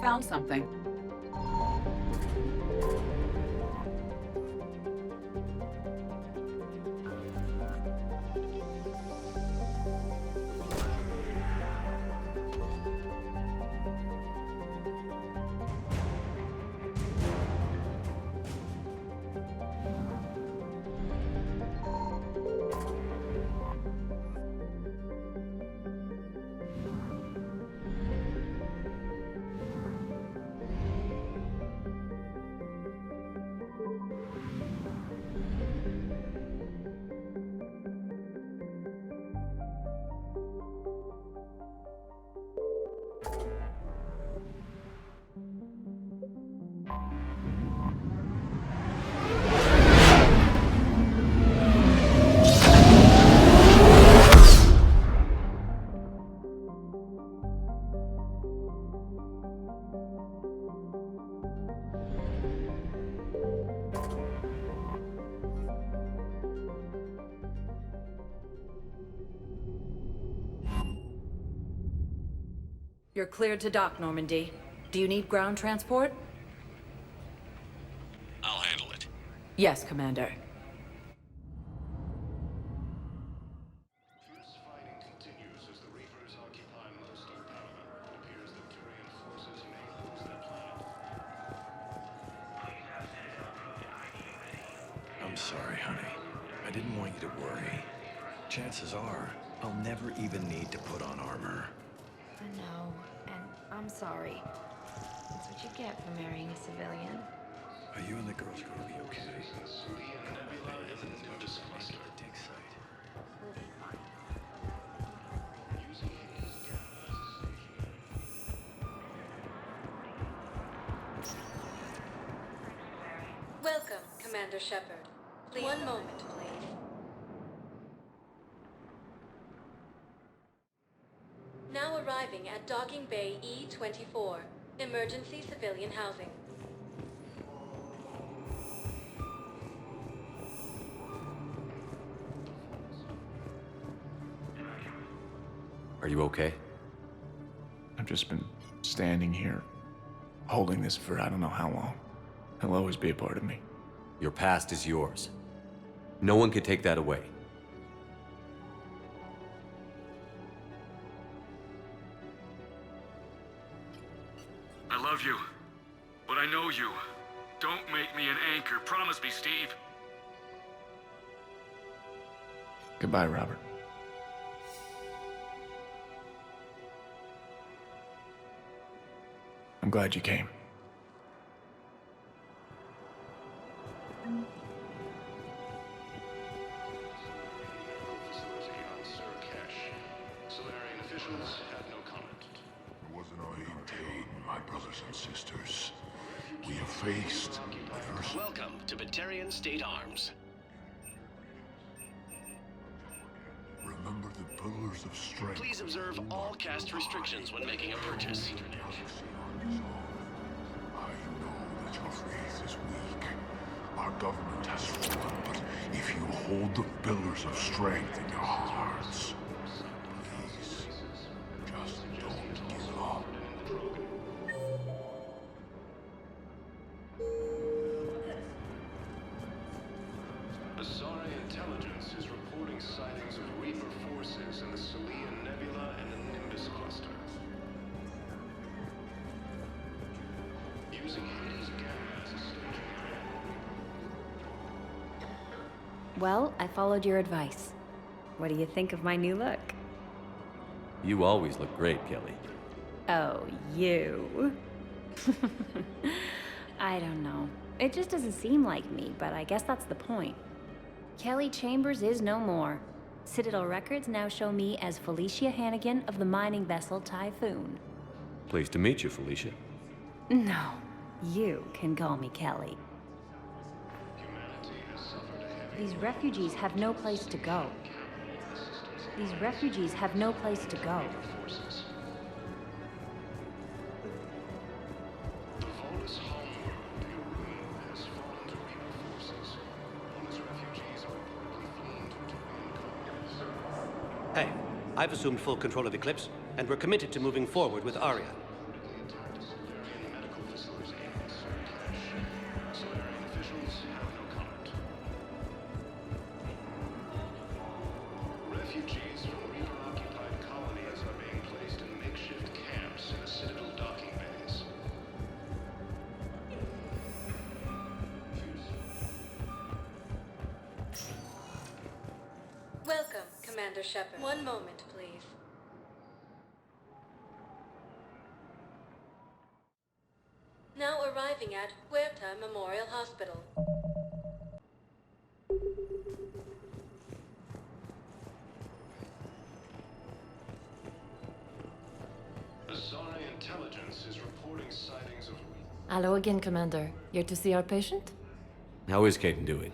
found something. You're cleared to dock, Normandy. Do you need ground transport? I'll handle it. Yes, Commander. Fierce fighting continues as the Reapers occupy most of Paladin. It appears that Turian forces may lose their planet. I'm sorry, honey. I didn't want you to worry. Chances are, I'll never even need to put on armor. I know, and I'm sorry. That's what you get for marrying a civilian. Are you and the girls going to be okay? Nebula is an Nimbus cluster. Dig site. We'll be fine. Using Hades again as a station. Welcome, Commander Shepard. Please. One moment, please. Now arriving at Docking Bay E-24, emergency civilian housing. Are you okay? I've just been standing here, holding this for I don't know how long. It'll always be a part of me. Your past is yours. No one can take that away. I love you, but I know you. Don't make me an anchor. Promise me, Steve. Goodbye, Robert. I'm glad you came. Facility on Surcash. Solarian officials had no comment. It wasn't all you paid, my brothers and sisters. We have faced adversity. Welcome to Batarian State Arms. Remember the pillars of strength. Please observe all caste restrictions when making a purchase. I know that your faith is weak. Our government has fallen, but if you hold the pillars of strength in your hearts, please, just don't give up. Asari intelligence is reporting sightings of Reaper forces in the Citadel Nebula and the Nimbus cluster. Using Hades again as a staging ground. Well, I followed your advice. What do you think of my new look? You always look great, Kelly. Oh, you. I don't know. It just doesn't seem like me, but I guess that's the point. Kelly Chambers is no more. Citadel records now show me as Felicia Hannigan of the mining vessel Typhoon. Pleased to meet you, Felicia. No, you can call me Kelly. Humanity has suffered a heavy These refugees have no place to go. These refugees have no place to go. forces. The Volus homeworld, Urun, has fallen to Reaper forces. All its refugees are reportedly fleeing to Turian colonies. Hey, I've assumed full control of Eclipse, and we're committed to moving forward with Aria. The attacked a Solarian Commander Shepard. One moment, please. Now arriving at Huerta Memorial Hospital. Azari intelligence is reporting sightings of... Hello again, Commander. Here to see our patient? How is Kaidan doing?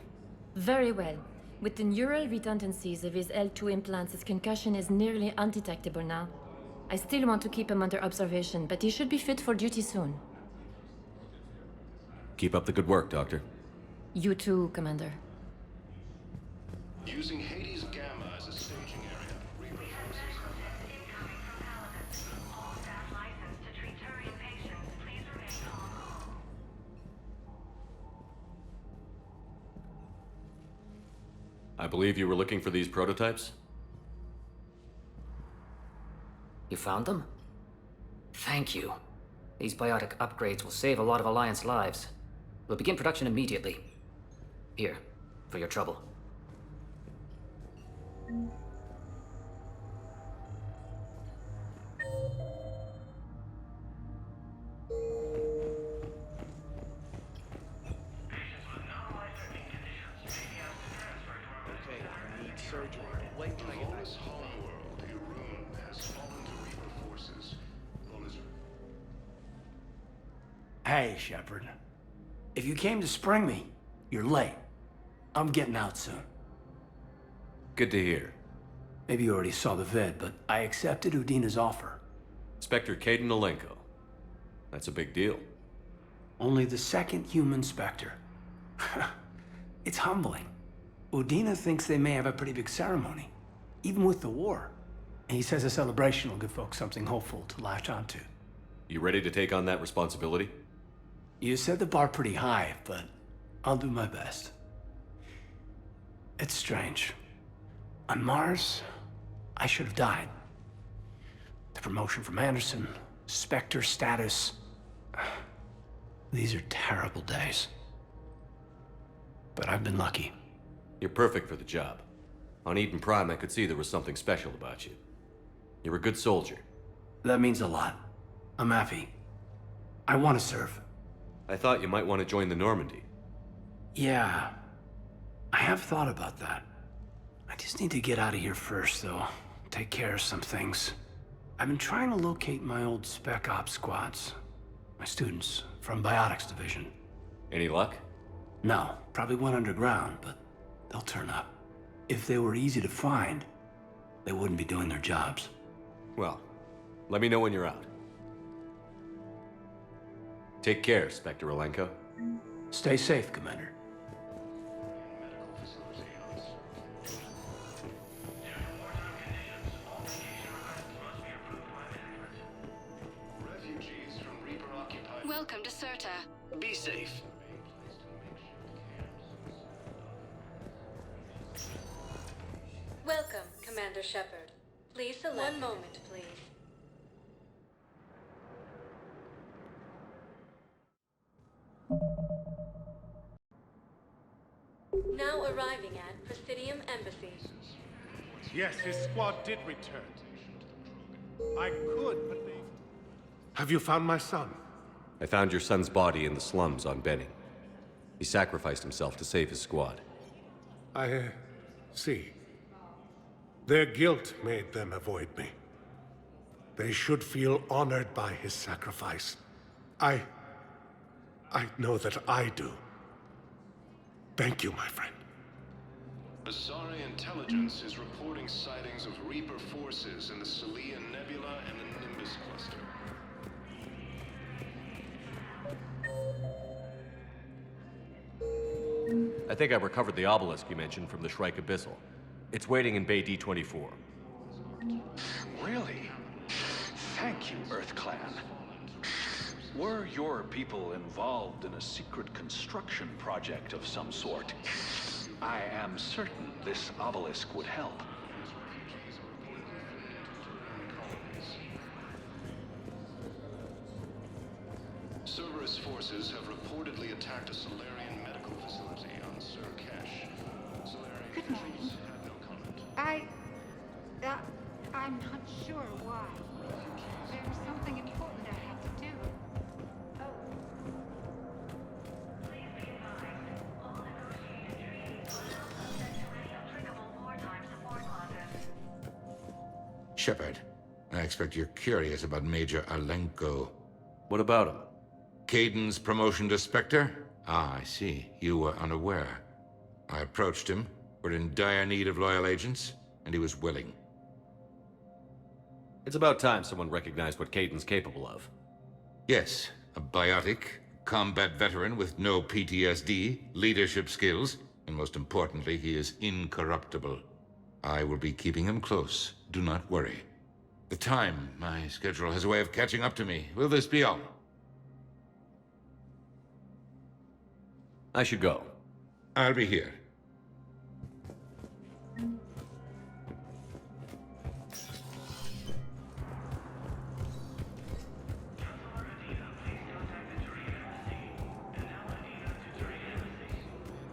Very well. With the neural redundancies of his L2 implants, his concussion is nearly undetectable now. I still want to keep him under observation, but he should be fit for duty soon. Keep up the good work, Doctor. You too, Commander. Using Hades Gamma as a staging area. Reaper forces have... All staff licensed to treat Turian patients, please remain calm. I believe you were looking for these prototypes? You found them? Thank you. These biotic upgrades will save a lot of Alliance lives. We'll begin production immediately. Here, for your trouble. Okay, I need surgery. Wait till I get back. This homeworld, Irun, has fallen to Reaper forces. Known as... Hey, Shepard. If you came to spring me, you're late. I'm getting out soon. Good to hear. Maybe you already saw the vid, but I accepted Udina's offer. Spectre Kaidan Alenko. That's a big deal. Only the second human Spectre. It's humbling. Udina thinks they may have a pretty big ceremony, even with the war. And he says a celebration will give folks something hopeful to latch onto. You ready to take on that responsibility? You set the bar pretty high, but I'll do my best. It's strange. On Mars, I should have died. The promotion from Anderson, Spectre status. These are terrible days. But I've been lucky. You're perfect for the job. On Eden Prime, I could see there was something special about you. You're a good soldier. That means a lot. I'm happy. I want to serve. I thought you might want to join the Normandy. Yeah, I have thought about that. I just need to get out of here first, though. Take care of some things. I've been trying to locate my old Spec Ops squads. My students from Biotics Division. Any luck? No, probably went underground, but they'll turn up. If they were easy to find, they wouldn't be doing their jobs. Well, let me know when you're out. Take care, Spectre Alenko. Stay safe, Commander. Refugees from Reaper-occupied... Welcome to Certa. Be safe. Welcome, Commander Shepard. Please select... One moment, please. Now arriving at Presidium Embassies. Yes, his squad did return. I could, but they... Have you found my son? I found your son's body in the slums on Benning. He sacrificed himself to save his squad. I see. Their guilt made them avoid me. They should feel honored by his sacrifice. I know that I do. Thank you, my friend. Azari intelligence is reporting sightings of Reaper forces in the Citadel Nebula and the Nimbus cluster. I think I recovered the obelisk you mentioned from the Shrike Abyssal. It's waiting in Bay D-24. Really? Thank you, Earth Clan. Were your people involved in a secret construction project of some sort, I am certain this obelisk would help. Cerberus forces have reportedly attacked a Solarian medical facility on Sir Kesh. Solarian officials had no comment. I'm not sure why. There's something important I have to do. Shepard, I expect you're curious about Major Alenko. What about him? Kaidan's promotion to Spectre? Ah, I see. You were unaware. I approached him. We're in dire need of loyal agents, and he was willing. It's about time someone recognized what Kaidan's capable of. Yes, a biotic, combat veteran with no PTSD, leadership skills, and most importantly, he is incorruptible. I will be keeping him close. Do not worry. The time, my schedule has a way of catching up to me. Will this be all? I should go. I'll be here.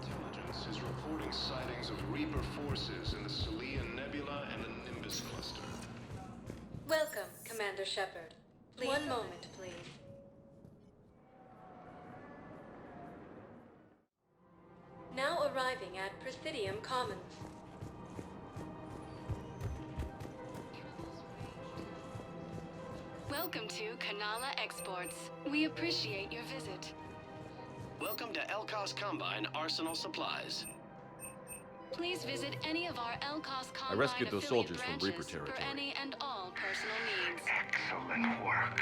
Intelligence is reporting sightings of Reaper forces in the Citadel Nebula and the Nimbus cluster. Welcome, Commander Shepard. One moment, please. Now arriving at Presidium Commons. Welcome to Kanala Exports. We appreciate your visit. Welcome to Elkos Combine Arsenal Supplies. Please visit any of our Elkos Combine I rescued those soldiers from branches Reaper territory. for any and all personal needs. Excellent work.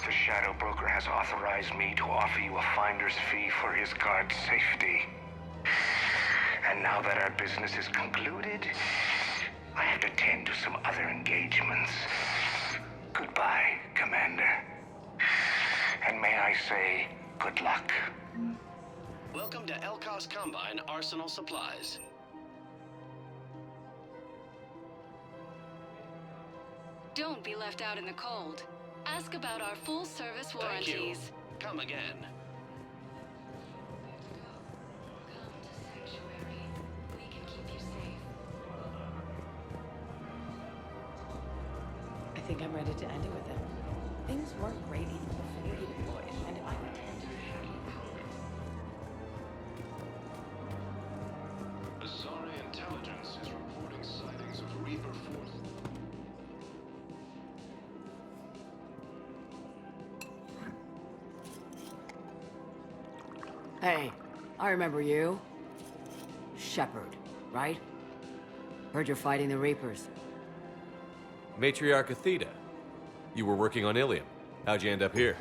The Shadow Broker has authorized me to offer you a finder's fee for his guard's safety. And now that our business is concluded, I have to tend to some other engagements. Goodbye, Commander. And may I say, good luck. Welcome to Elkos Combine Arsenal Supplies. Don't be left out in the cold. Ask about our full service warranties. Thank you. Come again. I think I'm ready to end it with him. Things weren't great even before he deployed, and if I pretend to be happy about Azari intelligence is reporting sightings of Reaper force. Hey, I remember you. Shepard, right? Heard you're fighting the Reapers. Matriarch Aethyta. You were working on Ilium. How'd you end up here?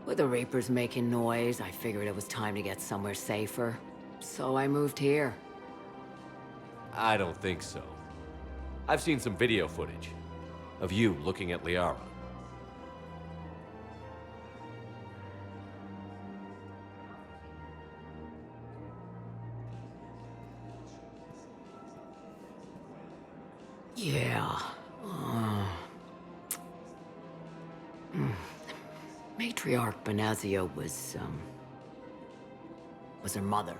With the Reapers making noise, I figured it was time to get somewhere safer. So I moved here. I don't think so. I've seen some video footage of you looking at Liara. Yeah. Matriarch Benazia was her mother.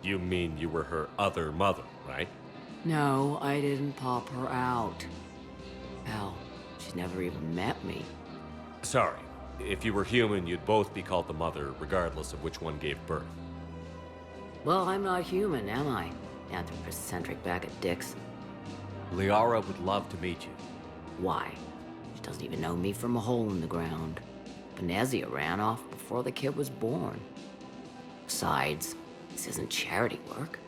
You mean you were her other mother, right? No, I didn't pop her out. Hell, she's never even met me. Sorry. If you were human, you'd both be called the mother, regardless of which one gave birth. Well, I'm not human, am I? Anthropocentric bag of dicks. Liara would love to meet you. Why? She doesn't even know me from a hole in the ground. Benazia ran off before the kid was born. Besides, this isn't charity work.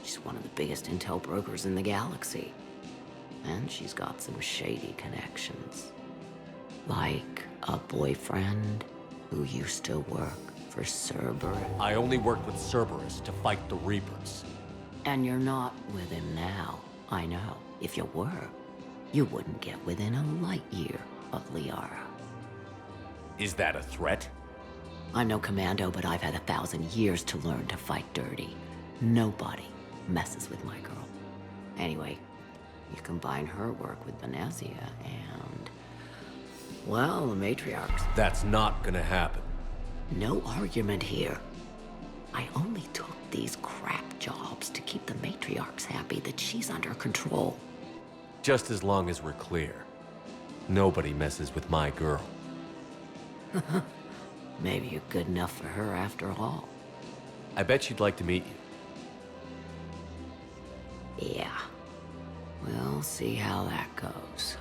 She's one of the biggest intel brokers in the galaxy. And she's got some shady connections. Like a boyfriend who used to work for Cerberus. I only worked with Cerberus to fight the Reapers. And you're not with him now. I know. If you were, you wouldn't get within a light year of Liara. Is that a threat? I'm no commando, but I've had 1,000 years to learn to fight dirty. Nobody messes with my girl. Anyway, you combine her work with Benazia and... well, the matriarchs. That's not gonna happen. No argument here. I only took these crap jobs to keep the matriarchs happy that she's under control. Just as long as we're clear. Nobody messes with my girl. Maybe you're good enough for her after all. I bet she'd like to meet you. Yeah. We'll see how that goes.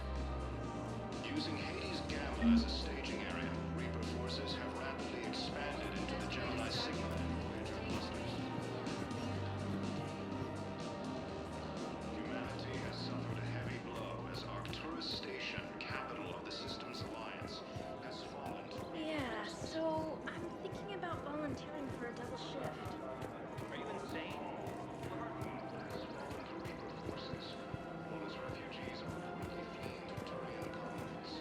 Using Hades Gamma as a staging area, Reaper forces have rapidly expanded into the Gemini Sigma and Voyager clusters. Humanity has suffered a heavy blow as Arcturus Station, capital of the system's alliance, has fallen to Yeah, so I'm thinking about volunteering for a double shift. Are you insane? forces. Known as refugees are reportedly fleeing to Turian colonies.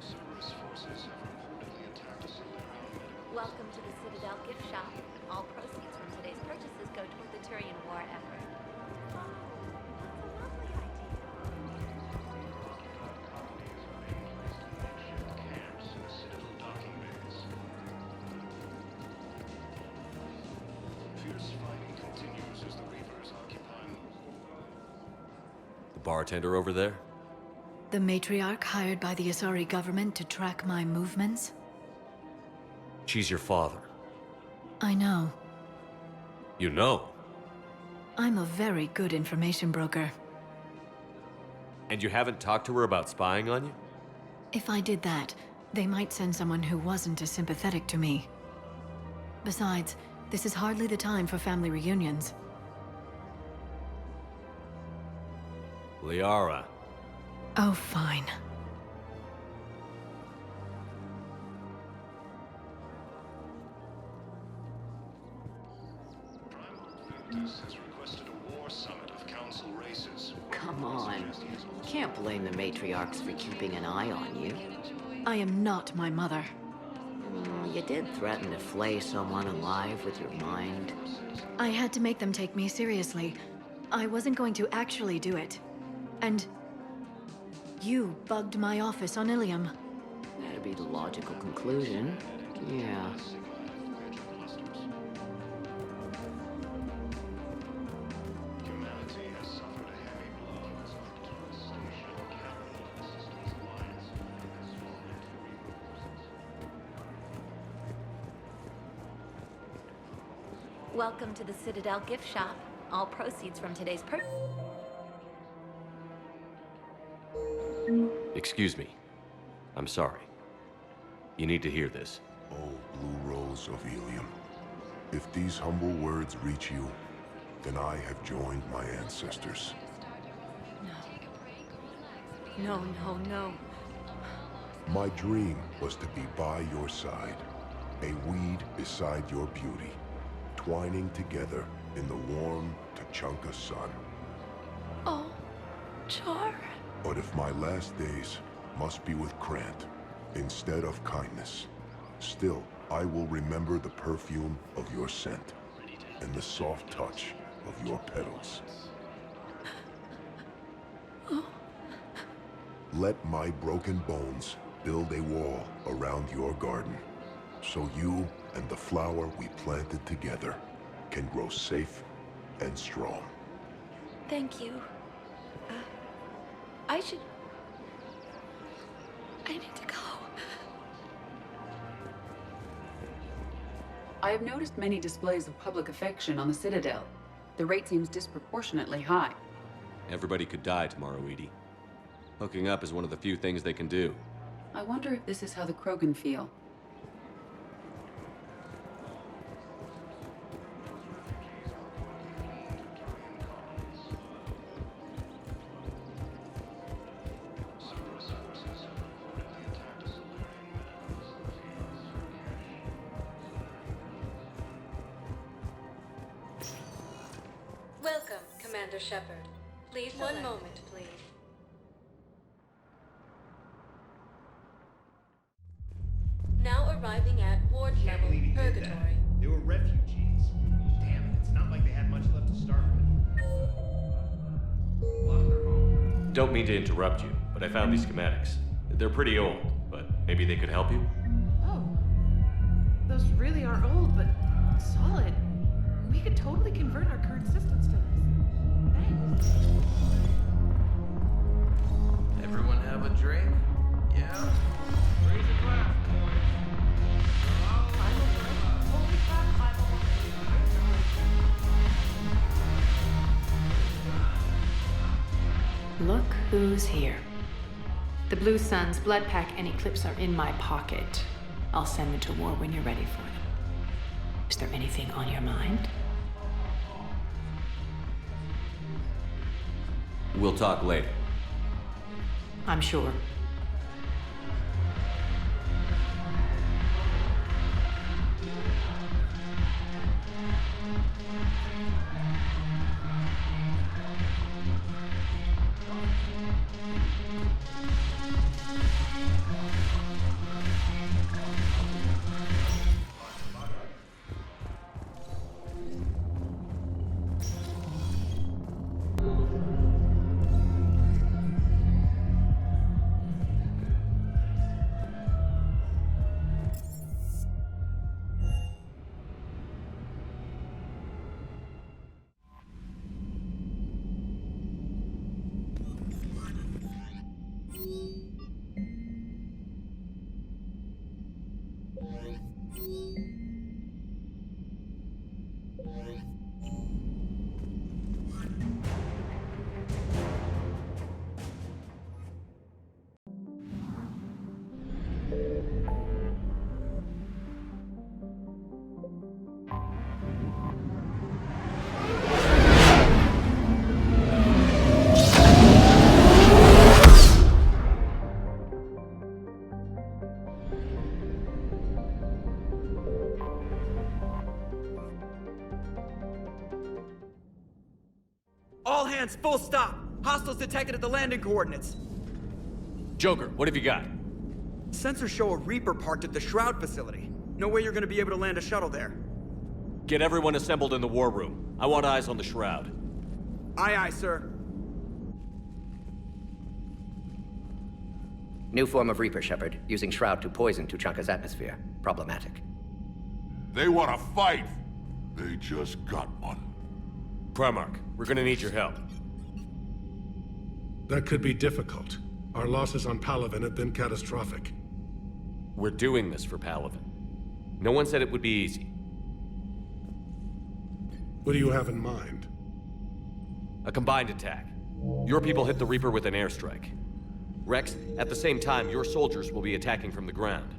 Cerberus forces have reportedly attacked a Solarian medical. Welcome to the Citadel gift shop. All proceeds from today's purchases go toward the Turian war effort. Camps in the Citadel docking bays. Fierce fighting continues as the Reapers occupy. The bartender over there? The matriarch hired by the Asari government to track my movements? She's your father. I know. You know? I'm a very good information broker. And you haven't talked to her about spying on you? If I did that, they might send someone who wasn't as sympathetic to me. Besides, this is hardly the time for family reunions. Liara. Oh, fine. Primarch Victus has requested a war summit of council races. Come on. You can't blame the matriarchs for keeping an eye on you. I am not my mother. You did threaten to flay someone alive with your mind. I had to make them take me seriously. I wasn't going to actually do it. And you bugged my office on Ilium. That'd be the logical conclusion. Yeah. Humanity has suffered a heavy blow as Arcturus Station, capital of the system's alliance, has fallen to Reaper forces. Welcome to the Citadel gift shop. All proceeds from today's Excuse me. I'm sorry. You need to hear this. Oh, Blue Rose of Ilium. If these humble words reach you, then I have joined my ancestors. No, no, no. My dream was to be by your side, a weed beside your beauty, twining together in the warm Tuchanka sun. Oh, Char. But if my last days must be with Krant instead of kindness, still I will remember the perfume of your scent and the soft touch of your petals. Let my broken bones build a wall around your garden, so you and the flower we planted together can grow safe and strong. Thank you. I need to go. I have noticed many displays of public affection on the Citadel. The rate seems disproportionately high. Everybody could die tomorrow, Edie. Hooking up is one of the few things they can do. I wonder if this is how the Krogan feel. Welcome, Commander Shepard. Please, one moment, please. Now arriving at ward level Purgatory. They were refugees. Damn it, it's not like they had much left to start with. Don't mean to interrupt you, but I found these schematics. They're pretty old, but Maybe they could help you? Oh. Those really are old, but solid. We could totally convert our current systems to this. Thanks. Everyone have a drink? Yeah? Raise a glass, boys. Holy crap, Look who's here. The Blue Suns, Blood Pack, and Eclipse are in my pocket. I'll send them to war when you're ready for them. Is there anything on your mind? We'll talk later. I'm sure. All hands, full stop! Hostiles detected at the landing coordinates. Joker, what have you got? Sensors show a Reaper parked at the Shroud facility. No way you're gonna be able to land a shuttle there. Get everyone assembled in the war room. I want eyes on the Shroud. Aye, aye, sir. New form of Reaper, Shepard, using Shroud to poison Tuchanka's atmosphere. Problematic. They want to fight. They just got one. Primarch, we're gonna need your help. That could be difficult. Our losses on Palaven have been catastrophic. We're doing this for Palaven. No one said it would be easy. What do you have in mind? A combined attack. Your people hit the Reaper with an airstrike. Rex, at the same time, your soldiers will be attacking from the ground.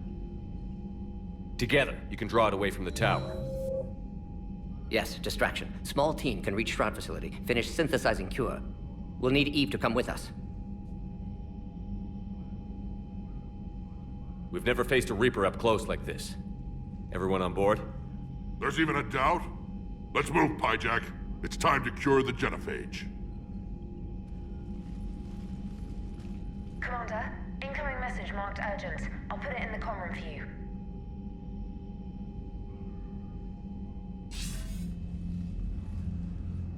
Together, you can draw it away from the tower. Yes, distraction. Small team can reach Shroud facility, finish synthesizing cure. We'll need Eve to come with us. We've never faced a Reaper up close like this. Everyone on board? There's even a doubt? Let's move, Pyjack. It's time to cure the Genophage. Commander, incoming message marked urgent. I'll put it in the comm room for you.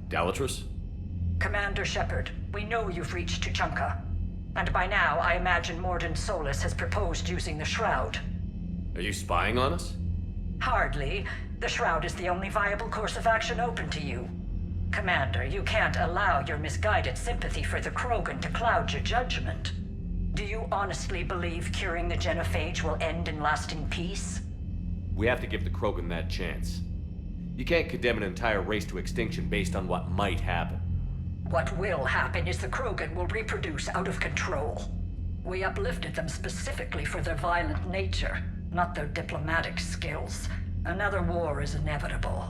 Dalatrass? Commander Shepard, we know you've reached Tuchanka. And by now, I imagine Mordin Solus has proposed using the Shroud. Are you spying on us? Hardly. The Shroud is the only viable course of action open to you. Commander, you can't allow your misguided sympathy for the Krogan to cloud your judgment. Do you honestly believe curing the Genophage will end in lasting peace? We have to give the Krogan that chance. You can't condemn an entire race to extinction based on what might happen. What will happen is the Krogan will reproduce out of control. We uplifted them specifically for their violent nature, not their diplomatic skills. Another war is inevitable.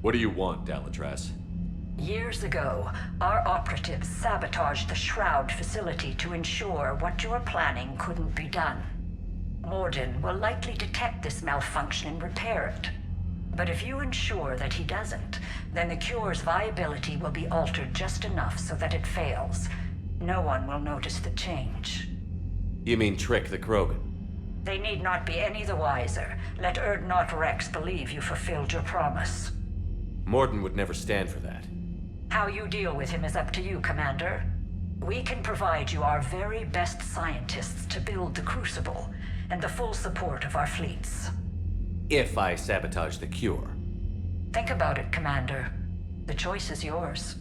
What do you want, Dalatrass? Years ago, our operatives sabotaged the Shroud facility to ensure what you were planning couldn't be done. Mordin will likely detect this malfunction and repair it. But if you ensure that he doesn't, then the cure's viability will be altered just enough so that it fails. No one will notice the change. You mean trick the Krogan? They need not be any the wiser. Let Urdnot Rex believe you fulfilled your promise. Mordin would never stand for that. How you deal with him is up to you, Commander. We can provide you our very best scientists to build the Crucible, and the full support of our fleets. If I sabotage the cure. Think about it, Commander. The choice is yours.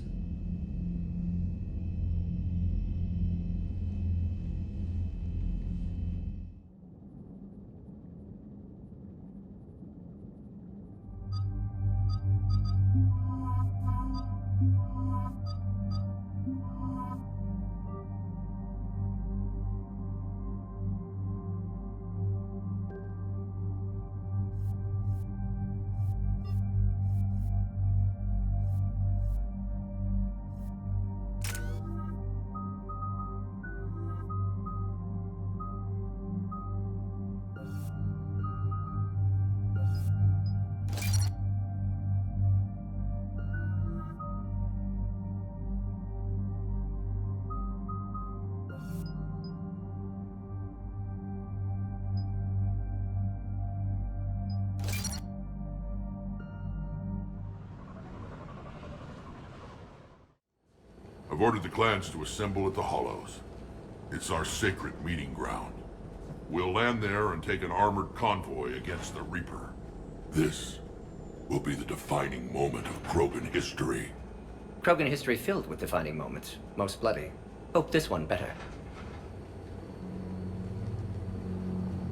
I've ordered the clans to assemble at the Hollows. It's our sacred meeting ground. We'll land there and take an armored convoy against the Reaper. This will be the defining moment of Krogan history. Krogan history filled with defining moments, most bloody. Hope this one better.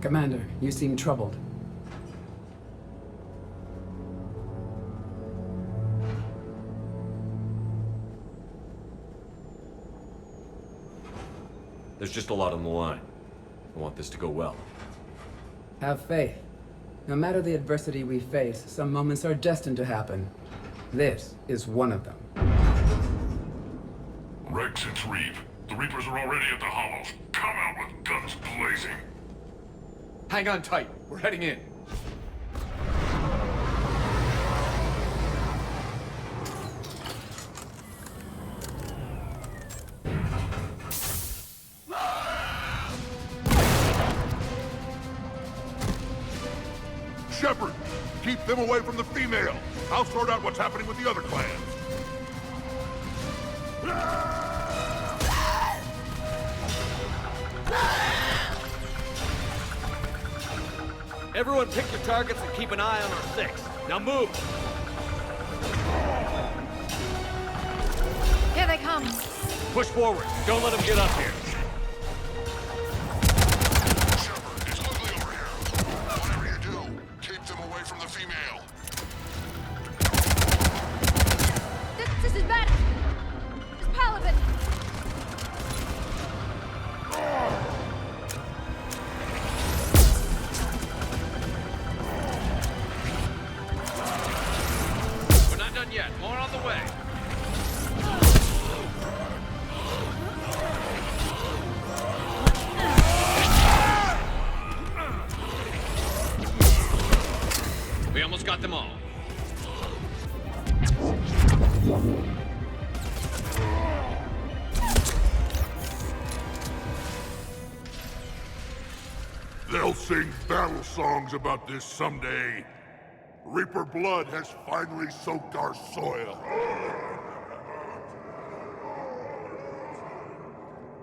Commander, you seem troubled. There's just a lot on the line. I want this to go well. Have faith. No matter the adversity we face, some moments are destined to happen. This is one of them. Rex, it's Reeve. The Reapers are already at the Hollows. Come out with guns blazing. Hang on tight. We're heading in. Shepard, keep them away from the female. I'll sort out what's happening with the other clans. Everyone pick your targets and keep an eye on our six. Now move! Here they come. Push forward. Don't let them get up here. Shepard, it's ugly over here. Whatever you do, keep them away from the female. This is bad. It's Paladin. We're not done yet. More on the way. We almost got them all. They'll sing battle songs about this someday. Reaper blood has finally soaked our soil.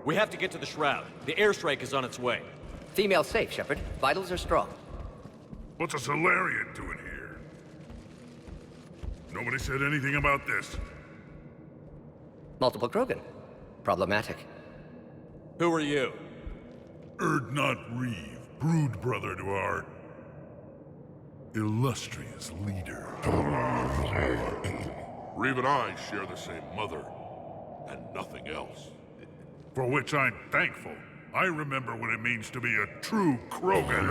We have to get to the Shroud. The airstrike is on its way. Female safe, Shepard. Vitals are strong. What's a Solarian doing here? Nobody said anything about this. Multiple Krogan. Problematic. Who are you? Erdnot Reeve, brood brother to our illustrious leader. Reeve and I share the same mother, and nothing else. For which I'm thankful. I remember what it means to be a true Krogan.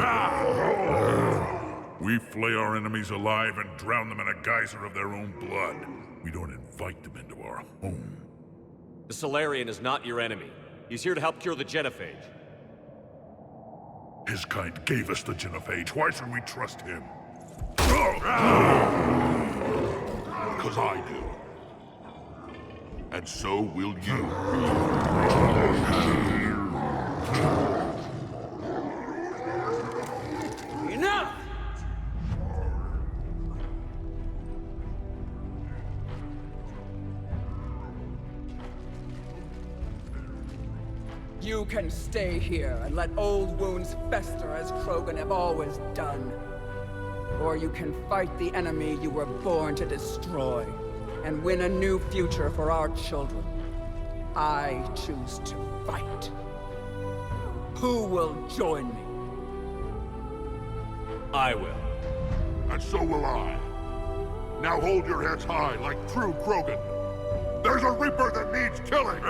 We flay our enemies alive and drown them in a geyser of their own blood. We don't invite them into our home. The Solarian is not your enemy. He's here to help cure the Genophage. His kind gave us the Genophage. Why should we trust him? Because I do. And so will you. Enough! You can stay here and let old wounds fester as Krogan have always done. Or you can fight the enemy you were born to destroy, and win a new future for our children. I choose to fight. Who will join me? I will. And so will I. Now hold your heads high like true Krogan. There's a Reaper that needs killing!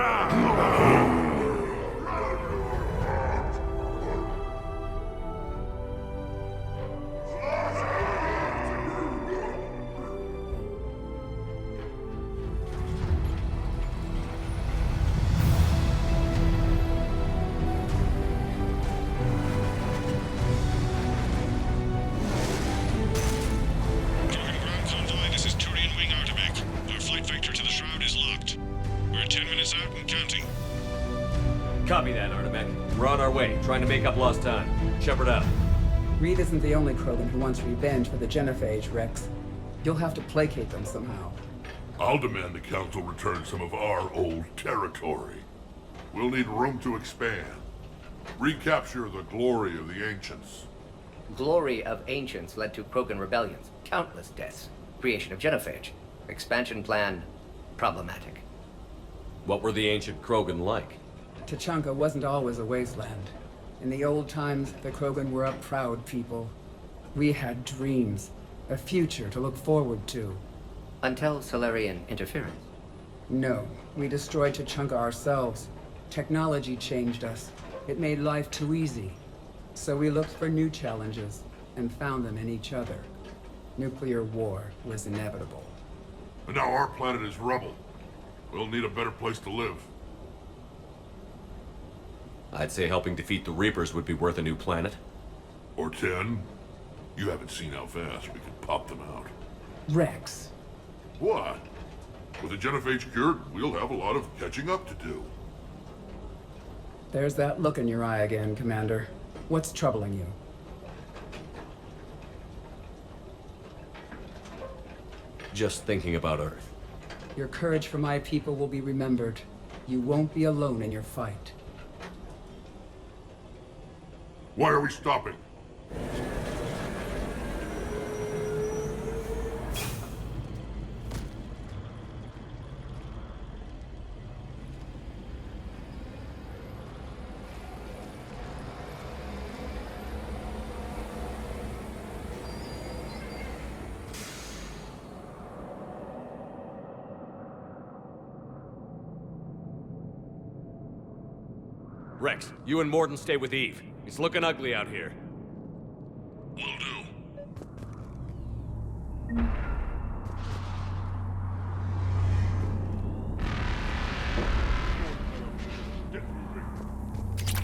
Krogan ground convoy, this is Turian wing Artemech. Our flight vector to the Shroud is locked. We're 10 minutes out and counting. Copy that, Artemech. We're on our way, trying to make up lost time. Shepard out. Reed isn't the only Krogan who wants revenge for the Genophage, Rex. You'll have to placate them somehow. I'll demand the Council return some of our old territory. We'll need room to expand. Recapture the glory of the Ancients. Glory of Ancients led to Krogan rebellions, countless deaths, creation of Genophage. Expansion plan, problematic. What were the ancient Krogan like? Tuchanka wasn't always a wasteland. In the old times, the Krogan were a proud people. We had dreams, a future to look forward to. Until Solarian interference. No, we destroyed Tuchanka ourselves. Technology changed us. It made life too easy. So we looked for new challenges, and found them in each other. Nuclear war was inevitable. And now our planet is rubble. We'll need a better place to live. I'd say helping defeat the Reapers would be worth a new planet. Or 10. You haven't seen how fast we can pop them out. Rex. What? With the Genophage cured, we'll have a lot of catching up to do. There's that look in your eye again, Commander. What's troubling you? Just thinking about Earth. Your courage for my people will be remembered. You won't be alone in your fight. Why are we stopping? Rex, you and Morden stay with Eve. It's looking ugly out here. Will do.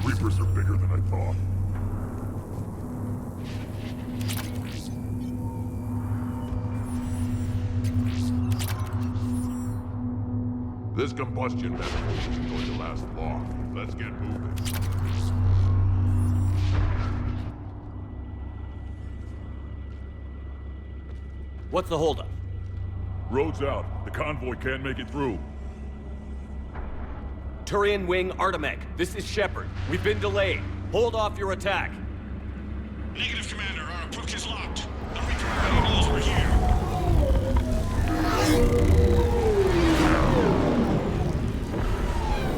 Reapers are bigger than I thought. This combustion method isn't going to last long. Let's get moving. What's the holdup? Road's out. The convoy can't make it through. Turian wing Artemech. This is Shepard. We've been delayed. Hold off your attack. Negative, Commander. Our approach is locked. The Reaper already knows we're here.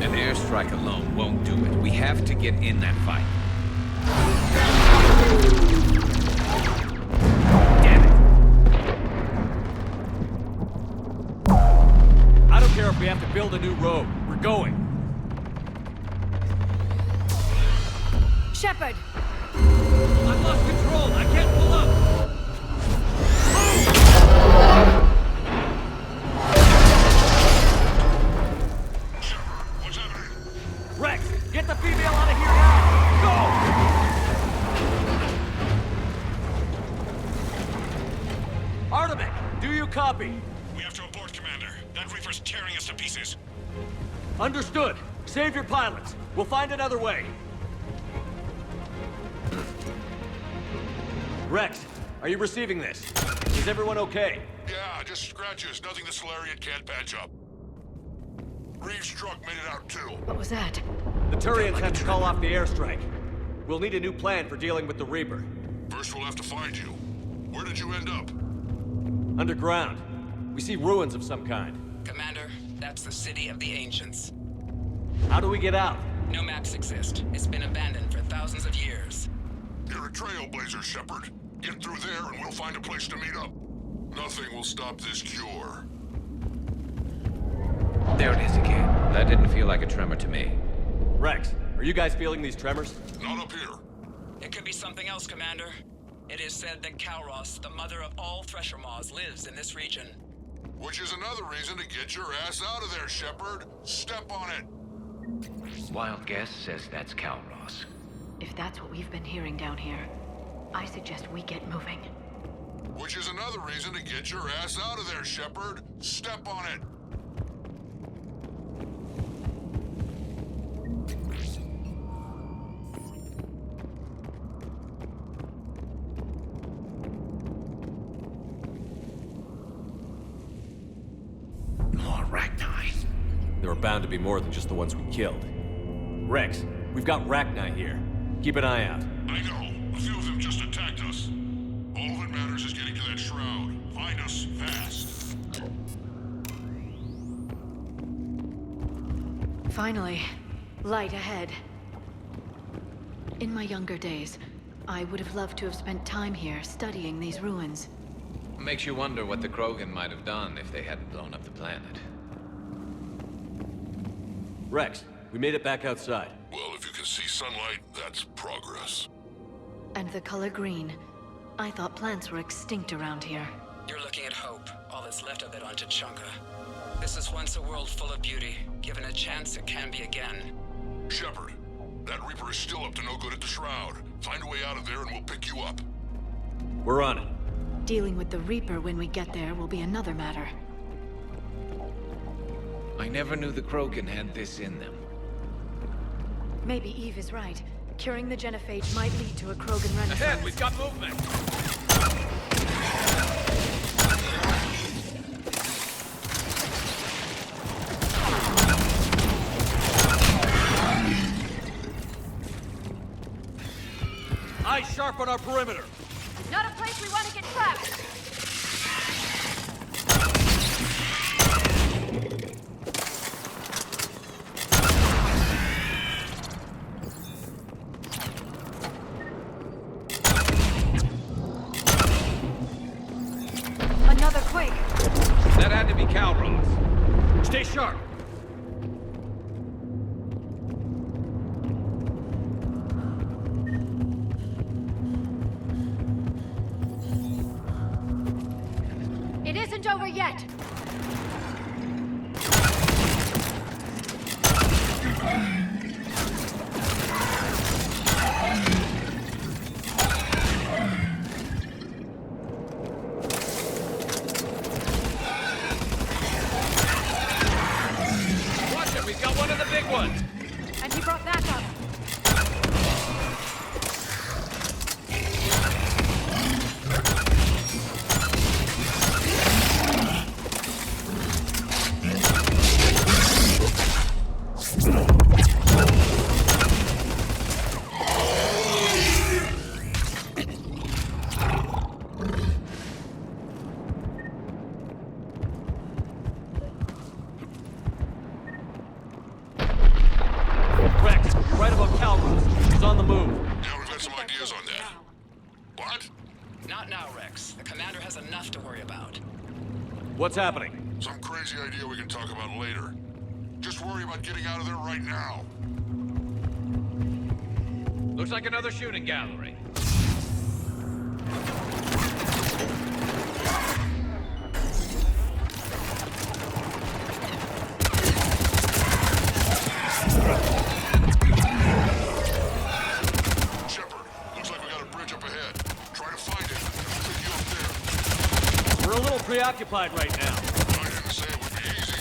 An airstrike alone won't do it. We have to get in that fight. Damn it! I don't care if we have to build a new road. We're going. Shepard! I've lost control. I can't pull up. Rex, get the female out of here now! Go! Artemech, do you copy? We have to abort, Commander. That Reaper's tearing us to pieces. Understood. Save your pilots. We'll find another way. Rex, are you receiving this? Is everyone okay? Yeah, just scratches. Nothing the Solarian can't patch up. Reeves' truck made it out too. What was that? The Turians have to call off the airstrike. We'll need a new plan for dealing with the Reaper. First we'll have to find you. Where did you end up? Underground. We see ruins of some kind. Commander, that's the City of the Ancients. How do we get out? No maps exist. It's been abandoned for thousands of years. You're a trailblazer, Shepard. Get through there and we'll find a place to meet up. Nothing will stop this cure. There it is again. That didn't feel like a tremor to me. Rex, are you guys feeling these tremors? Not up here. It could be something else, Commander. It is said that Karlos, the mother of all Thresher Maws, lives in this region. Which is another reason to get your ass out of there, Shepard. Step on it. Wild guess says that's Karlos. If that's what we've been hearing down here, I suggest we get moving. Which is another reason to get your ass out of there, Shepard. Step on it. More Rachni. There are bound to be more than just the ones we killed. Rex, we've got Rachni here. Keep an eye out. I know. A few of them just attacked us. All that matters is getting to that shroud. Find us fast. Finally, light ahead. In my younger days, I would have loved to have spent time here studying these ruins. Makes you wonder what the Krogan might have done if they hadn't blown up the planet. Rex, we made it back outside. Well, if you can see sunlight, that's progress. And the color green. I thought plants were extinct around here. You're looking at hope, all that's left of it on Tuchanka. This is once a world full of beauty. Given a chance, it can be again. Shepard, that Reaper is still up to no good at the Shroud. Find a way out of there and we'll pick you up. We're on it. Dealing with the Reaper when we get there will be another matter. I never knew the Krogan had this in them. Maybe Eve is right. Curing the Genophage might lead to a Krogan renaissance. Ahead, we've got movement! Eyes sharp on our perimeter! Not a place we want to get trapped! Another quake! That had to be Karlos. Stay sharp! It isn't over yet! Watch it, we've got one of the big ones! And he brought that up! Rex, right above Karlos. He's on the move. Yeah, we've got some ideas on that. What? Not now, Rex. The commander has enough to worry about. What's happening? Some crazy idea we can talk about later. Just worry about getting out of there right now. Looks like another shooting gallery. Shepard, looks like we got a bridge up ahead. Try to find it. I'll pick you up there. We're a little preoccupied right now. I didn't say it would be easy.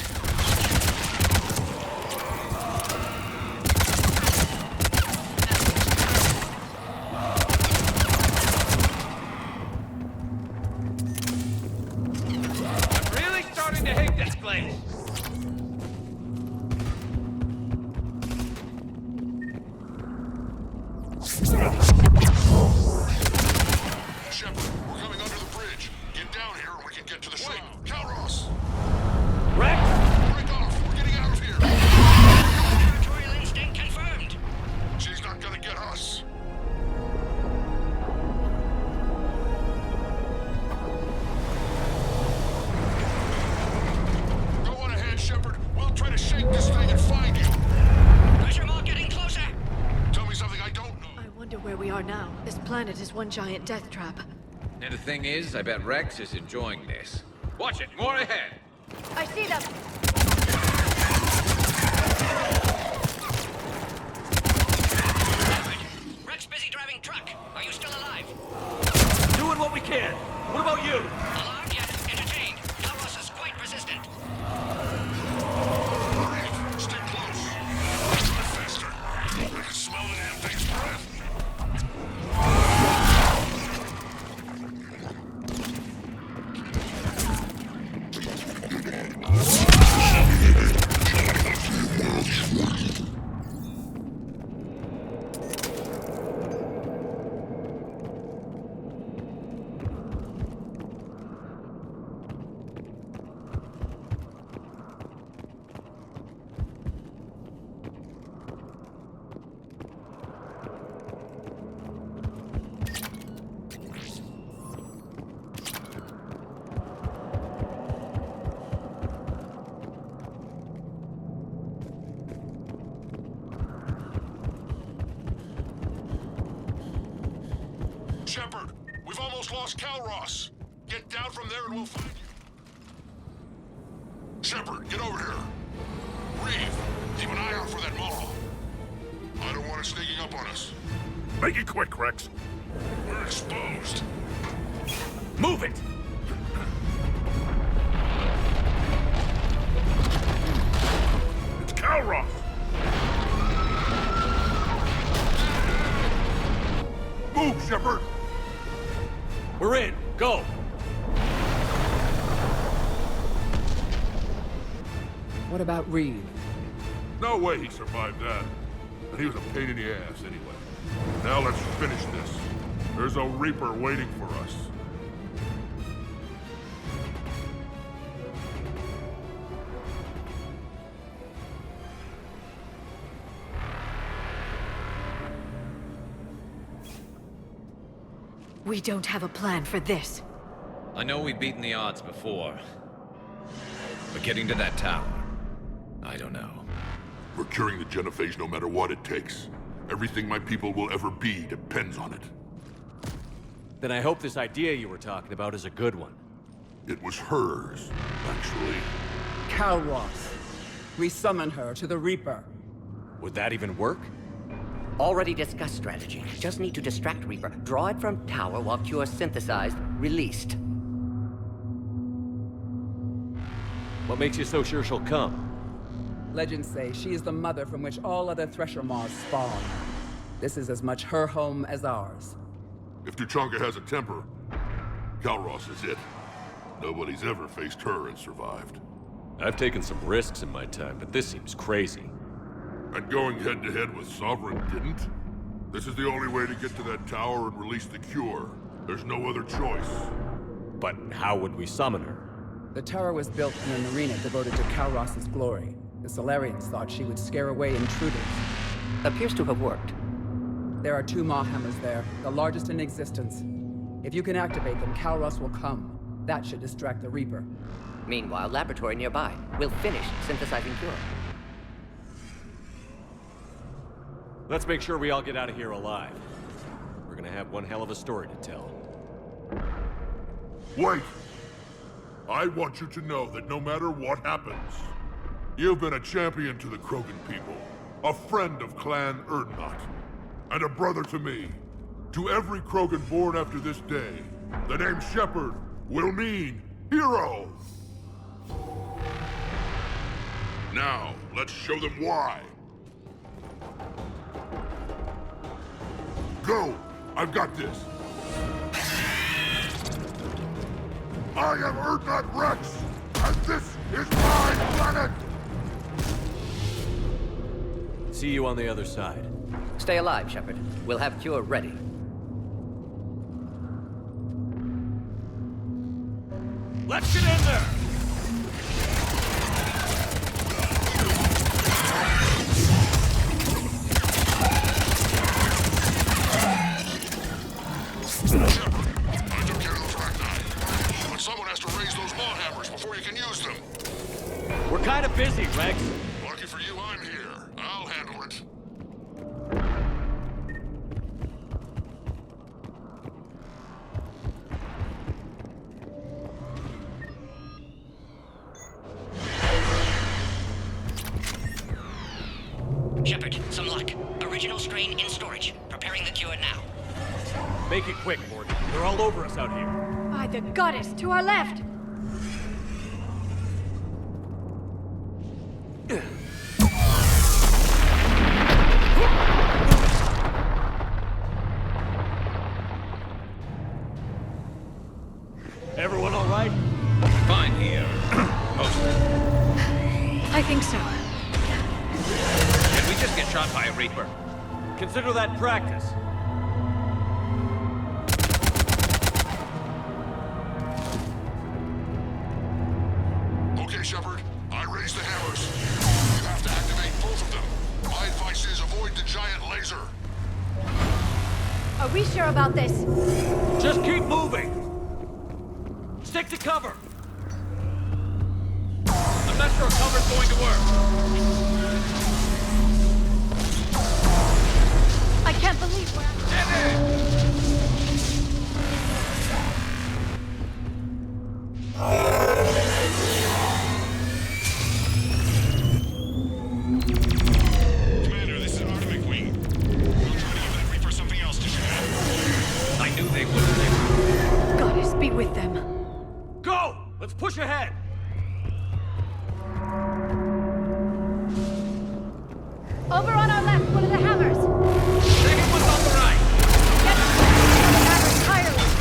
I'm really starting to hate this place! We're coming under the bridge. Get down here and we can get to the ship. Karlos! Rex! Break off! We're getting out of here! Territorial instinct confirmed. She's not gonna get us. Go on ahead, Shepard. We'll try to shake this thing and find you. Pressure mark getting closer. Tell me something I don't know. I wonder where we are now. This planet is one giant death trap. And the thing is, I bet Rex is enjoying this. Watch it, more ahead. I see them. Rex busy driving truck. Are you still alive? Doing what we can. What about you? Alarmed yet? Entertained. Karlos is quite resistant. Stay close. Drive faster. I can smell the damn thing's breath. Shepard, we've almost lost Karlos. Get down from there and we'll find you. Shepard, get over here. Reeve, keep an eye out for that Maw. I don't want it sneaking up on us. Make it quick, Rex. We're exposed. Move it! It's Karlos! Move, Shepard! We're in. Go! What about Reeve? No way he survived that. And he was a pain in the ass anyway. Now let's finish this. There's a Reaper waiting for us. We don't have a plan for this. I know we've beaten the odds before. But getting to that tower, I don't know. We're curing the Genophage no matter what it takes. Everything my people will ever be depends on it. Then I hope this idea you were talking about is a good one. It was hers, actually. Karlos. We summon her to the Reaper. Would that even work? Already discussed strategy. Just need to distract Reaper. Draw it from tower while Cure synthesized, released. What makes you so sure she'll come? Legends say she is the mother from which all other Thresher Maws spawn. This is as much her home as ours. If Tuchanka has a temper, Karlos is it. Nobody's ever faced her and survived. I've taken some risks in my time, but this seems crazy. And going head-to-head with Sovereign didn't? This is the only way to get to that tower and release the cure. There's no other choice. But how would we summon her? The tower was built in an arena devoted to Karlos' glory. The Solarians thought she would scare away intruders. Appears to have worked. There are 2 Maw Hammers there, the largest in existence. If you can activate them, Karlos will come. That should distract the Reaper. Meanwhile, laboratory nearby. We'll finish synthesizing Cure. Let's make sure we all get out of here alive. We're gonna have one hell of a story to tell. Wait! I want you to know that no matter what happens, you've been a champion to the Krogan people, a friend of Clan Urdnot, and a brother to me. To every Krogan born after this day, the name Shepard will mean hero! Now, let's show them why. Go! I've got this! I am Urdnot Rex, and this is my planet! See you on the other side. Stay alive, Shepard. We'll have Cure ready. Let's get in there! But someone has to raise those Maw Hammers before you can use them. We're kind of busy, Rex. Lucky for you, I'm here. I'll handle it. Shepard, some luck. Original strain in storage. Preparing the cure now. Make it quick, Morgan. They're all over us out here. By the goddess, to our left! Everyone all right? Fine here. Mostly. I think so. Did we just get shot by a Reaper? Consider that practice. Okay, Shepard. I raised the hammers. You have to activate both of them. My advice is avoid the giant laser. Are we sure about this? Just keep moving! Stick to cover! I'm not sure cover's going to work. I can't believe where I'm... Commander, this is Artemis Wing. We'll try to give that Reaper something else to shoot at. I knew they would. Goddess be with them. Go! Let's push ahead! Over on our left, one of the hammers! Second one's on the right! Get the hammers tireless!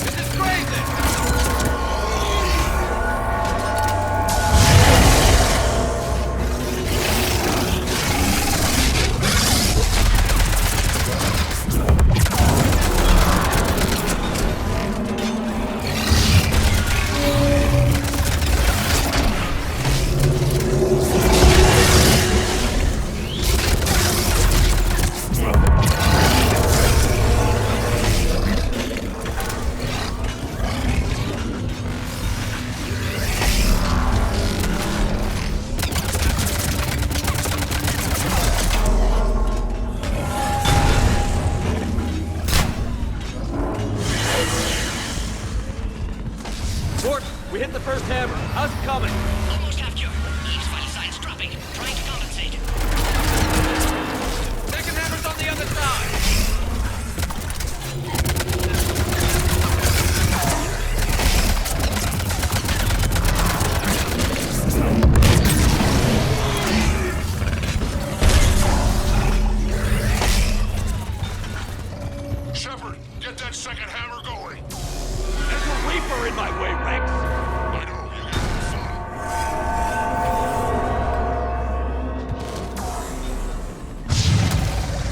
This is crazy! We hit the first hammer. How's it coming? Almost have cure. Eve's vital signs dropping. Trying to compensate. Second hammer's on the other side! Shepard, get that second hammer going. There's a Reaper in my way, Rex. I know, you get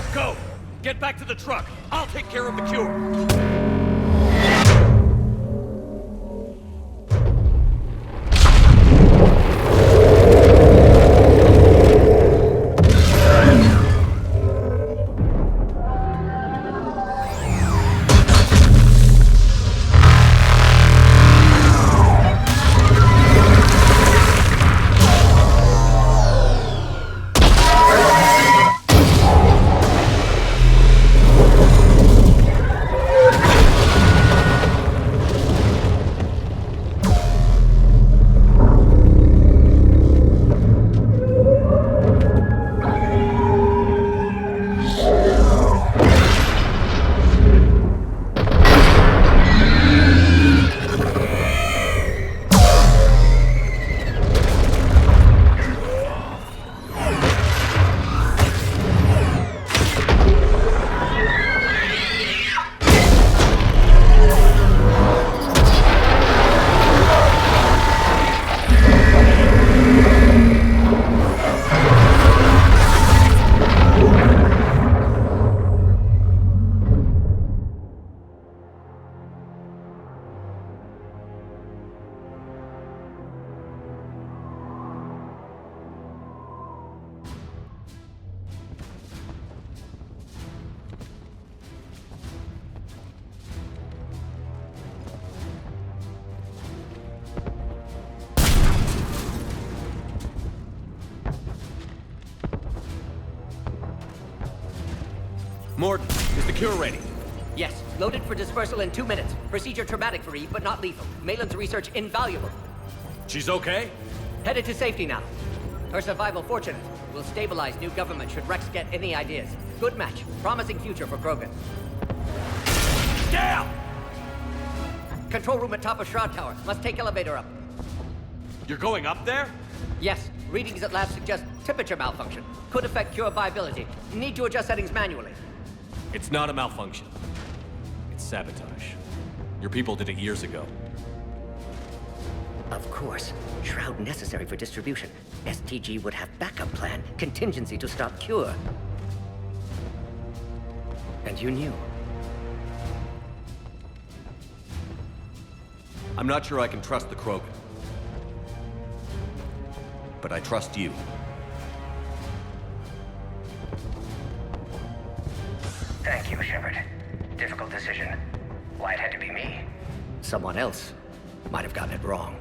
fun. Go! Get back to the truck. I'll take care of the cure. Morden, is the cure ready? Yes, loaded for dispersal in 2 minutes. Procedure traumatic for Eve, but not lethal. Malin's research invaluable. She's okay? Headed to safety now. Her survival fortunate. Will stabilize new government should Rex get any ideas. Good match. Promising future for Krogan. Down! Control room at top of Shroud Tower. Must take elevator up. You're going up there? Yes. Readings at lab suggest temperature malfunction. Could affect cure viability. Need to adjust settings manually. It's not a malfunction. It's sabotage. Your people did it years ago. Of course. Shroud necessary for distribution. STG would have backup plan. Contingency to stop cure. And you knew. I'm not sure I can trust the Krogan. But I trust you. Thank you, Shepard. Difficult decision. Why it had to be me? Someone else might have gotten it wrong.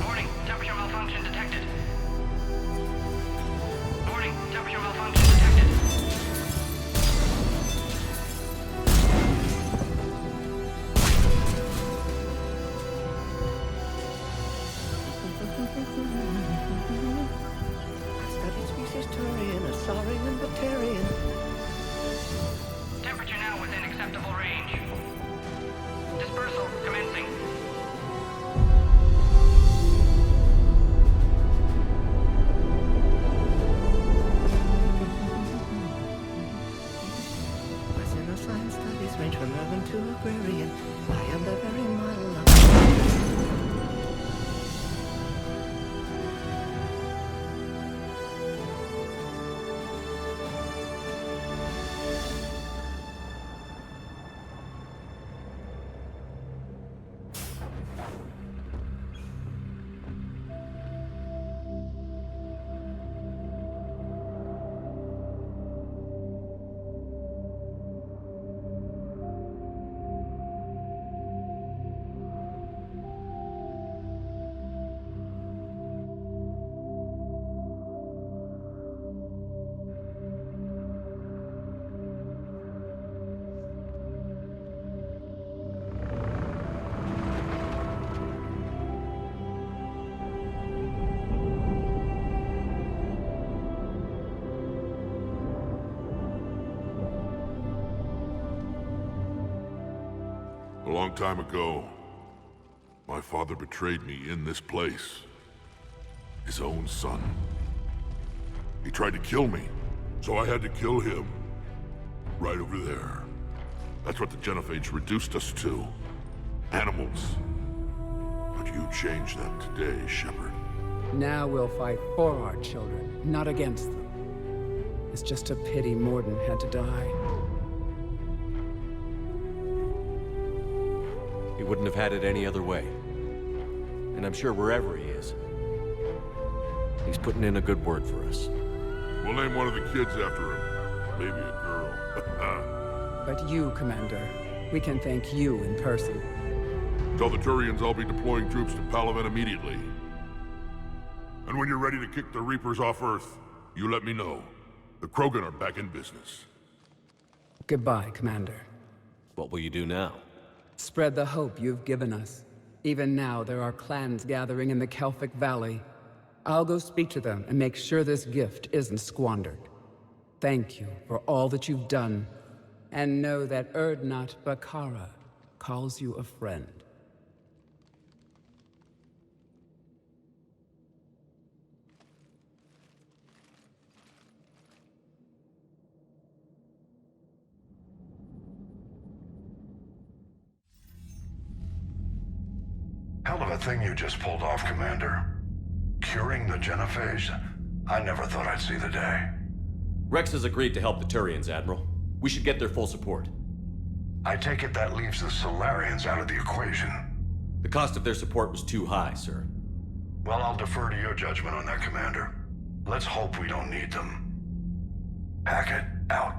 Warning, temperature malfunction detected. Warning, temperature malfunction detected. Studied species Turian, a Saurian, Batarian. Temperature now within acceptable range. Dispersal commencing. Science studies range from urban to agrarian. I am the very model of... A long time ago, my father betrayed me in this place. His own son. He tried to kill me, so I had to kill him. Right over there. That's what the Genophage reduced us to. Animals. But you changed that today, Shepard. Now we'll fight for our children, not against them. It's just a pity Morden had to die. He wouldn't have had it any other way. And I'm sure wherever he is, he's putting in a good word for us. We'll name one of the kids after him. Maybe a girl. But you, Commander, we can thank you in person. Tell the Turians I'll be deploying troops to Palaven immediately. And when you're ready to kick the Reapers off Earth, you let me know. The Krogan are back in business. Goodbye, Commander. What will you do now? Spread the hope you've given us. Even now, there are clans gathering in the Kelphic Valley. I'll go speak to them and make sure this gift isn't squandered. Thank you for all that you've done. And know that Erdnot Bakara calls you a friend. Hell of a thing you just pulled off, Commander. Curing the Genophage? I never thought I'd see the day. Rex has agreed to help the Turians, Admiral. We should get their full support. I take it that leaves the Solarians out of the equation. The cost of their support was too high, sir. Well, I'll defer to your judgment on that, Commander. Let's hope we don't need them. Hackett, out.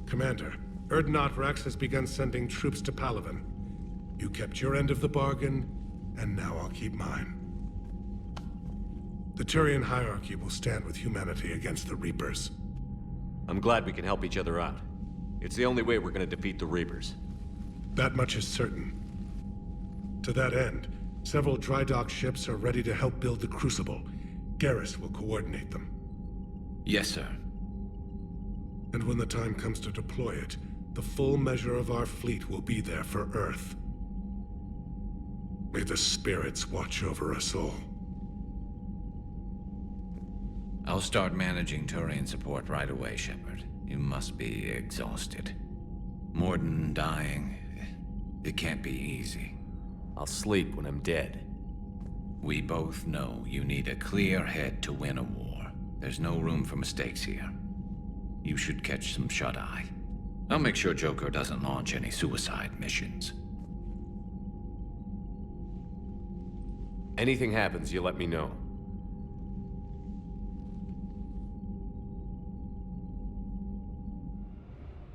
Commander, Urdnot Rex has begun sending troops to Palaven. You kept your end of the bargain, and now I'll keep mine. The Turian hierarchy will stand with humanity against the Reapers. I'm glad we can help each other out. It's the only way we're gonna defeat the Reapers. That much is certain. To that end, several dry dock ships are ready to help build the Crucible. Garrus will coordinate them. Yes, sir. And when the time comes to deploy it, the full measure of our fleet will be there for Earth. May the spirits watch over us all. I'll start managing Turian support right away, Shepard. You must be exhausted. Morden dying, it can't be easy. I'll sleep when I'm dead. We both know you need a clear head to win a war. There's no room for mistakes here. You should catch some shut-eye. I'll make sure Joker doesn't launch any suicide missions. Anything happens, you let me know.